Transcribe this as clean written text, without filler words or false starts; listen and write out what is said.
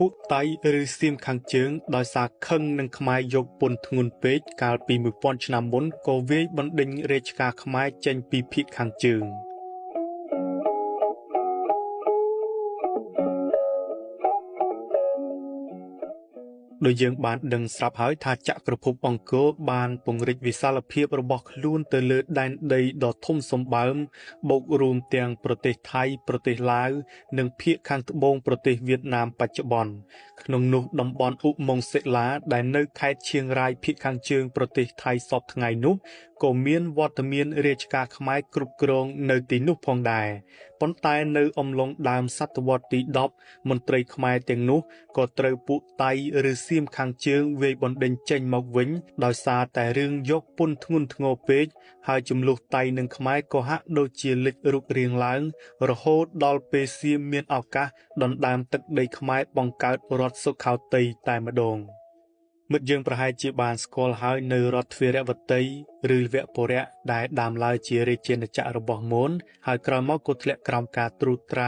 ពួកតៃឬសៀមខាងជើងដោយសារខឹងនឹងខ្មែរយកពន្ធធ្ងន់ពេកកាលពី1000ឆ្នាំមុនក៏វាយបណ្ដេញរាជការខ្មែរចេញពីភាគខាងជើងដោយយើងបានដឹងស្រាប់ហើយថាចក្រភពអង្គរបានពង្រីកវិសាលភាពរបស់ខ្លួនទៅលើដែនដីដ៏ធំសម្បើមបូករួមទាំងប្រទេសថៃប្រទេសឡាវនិងភាគខាងត្បូងប្រទេសវៀតណាមបច្ចុប្បន្នក្នុងនោះតំបន់ឧម៉ុងសិលាដែលនៅខេត្តឈៀងរ៉ាយភាគខាងជើងប្រទេសថៃសពថ្ងៃនោះក៏មានវត្តមានរាជការខ្មែរគ្រប់គ្រងនៅទីនោះផងដែរប៉ុន្តែនៅអំឡុងដើមសតវត្សទី10មន្ត្រីខ្មែរទាំងនោះក៏ត្រូវពួកតៃឬសៀមខាងជើងវាយបណ្ដេញចេញមកវិញដោយសារតែរឿងយកពន្ធធ្ងន់ធ្ងរពេកហើយចំនួនតៃនិងខ្មែរក៏ហាក់ដូចជាលេចរូបរាងឡើងរហូតដល់ពេលសៀមមានឱកាសដណ្ដើមទឹកដីខ្មែរបង្កើតរដ្ឋសុខោទ័យតែម្ដងមិត្តយើងប្រហែលជាបានស្គាល់ហើយនៅរដ្ឋទ្វេរវតីឬវពុរៈដែលដើមឡើយជារាជាណាចក្ររបស់មូនហើយក្រោយមកក៏ធ្លាក់ក្រោមការត្រួតត្រា